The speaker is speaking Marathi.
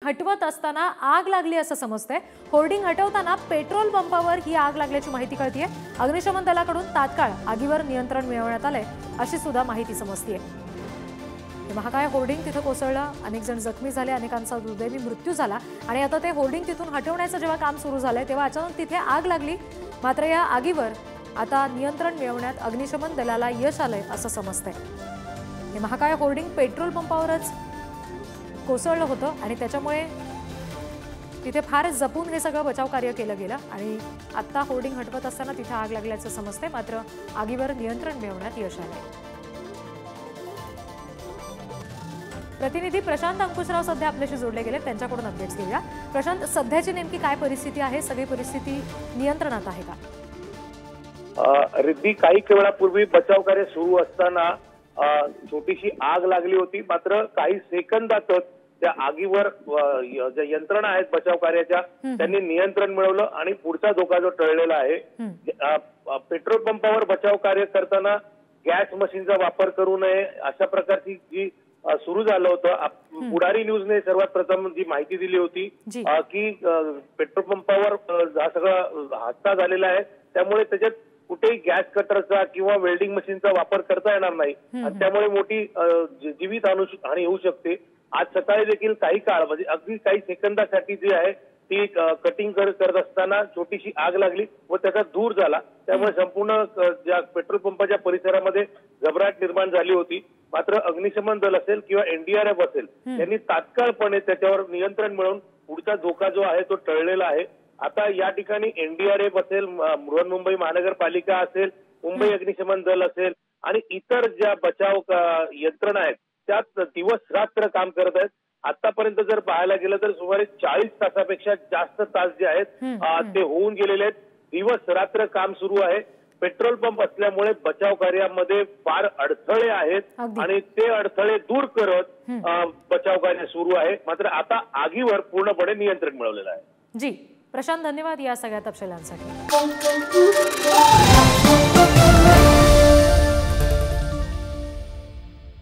हटवत असताना आग लागली असं समजतंय। होर्डिंग हटवताना पेट्रोल पंपावर ही आग लागल्याची माहिती कळतीये। अग्निशमन दलाकडून तात्काळ आगीवर नियंत्रण मिळवण्यात आलंय अशी सुद्धा माहिती समजतीये। महाकाय होर्डिंग तिथे कोसळलं, अनेक जण जखमी झाले, अनेकांचा दुर्दैवी मृत्यू झाला आणि आता ते होर्डिंग तिथून हटवण्याचं जेव्हा काम सुरू झालंय तेव्हा अचानक तिथे आग लागली। मात्र या आगीवर आता नियंत्रण मिळवण्यात अग्निशमन दलाला यश आलंय असं समजतंय। हे महाकाय होर्डिंग पेट्रोल पंपावरच कोसळलं होतं आणि त्याच्यामुळे तिथे फार जपून हे सगळं बचाव कार्य केलं गेलं आणि आता होर्डिंग हटवत असताना तिथे आग लागल्याचं समजतंय। मात्र आगीवर नियंत्रण मिळवण्यात यश आलंय। प्रतिनिधी प्रशांत अंकुशराव सध्या आपल्याशी जोडले गेले, त्यांच्याकडून अपडेट्स घेऊया। प्रशांत, सध्याची नेमकी काय परिस्थिती आहे? सगळी परिस्थिती नियंत्रणात आहे का? रिद्धी, काही वेळापूर्वी बचाव कार्य सुरू असताना छोटीशी आग लागली होती। मात्र काही सेकंदातच त्या आगीवर ज्या यंत्रणा आहेत बचाव कार्याच्या त्यांनी नियंत्रण मिळवलं आणि पुढचा धोका जो टळलेला आहे। पेट्रोल पंपावर बचाव कार्य करताना गॅस मशीनचा वापर करू नये अशा प्रकारची जी सुरू झालं होतं। पुढारी न्यूजने सर्वात प्रथम जी माहिती दिली होती की पेट्रोल पंपावर हा सगळा हादसा झालेला आहे, त्यामुळे त्याच्यात कुठेही गॅस कटरचा किंवा वेल्डिंग मशीनचा वापर करता येणार नाही आणि त्यामुळे मोठी जीवित हानी होऊ शकते। आज सकाळी देखील काही काळ म्हणजे अगदी काही सेकंदासाठी जी आहे ती कटिंग करत असताना छोटीशी आग लागली व त्याचा धूर झाला, त्यामुळे संपूर्ण ज्या पेट्रोल पंपाच्या परिसरामध्ये घबराट निर्माण झाली होती। मात्र अग्निशमन दल असेल किंवा एनडीआरएफ असेल यांनी तात्काळपणे त्याच्यावर नियंत्रण मिळवून पुढचा धोका जो आहे तो टळलेला आहे। आता या ठिकाणी एनडीआरएफ असेल, बृहन्मुंबई महानगरपालिका असेल, मुंबई अग्निशमन दल असेल आणि इतर ज्या बचाव यंत्रणा आहेत त्यात दिवस रात्र काम करत आहेत। आतापर्यंत जर पाहायला गेलं तर सुमारे 40 तासापेक्षा जास्त तास जे आहेत ते होऊन गेलेले आहेत। दिवस रात्र काम सुरू आहे। पेट्रोल पंप असल्यामुळे बचाव कार्यामध्ये फार अडथळे आहेत आणि ते अडथळे दूर करत बचाव कार्य सुरू आहे। मात्र आता आगीवर पूर्णपणे नियंत्रण मिळवलेलं आहे। जी प्रशांत, धन्यवाद या सगळ्या तपशिलांसाठी।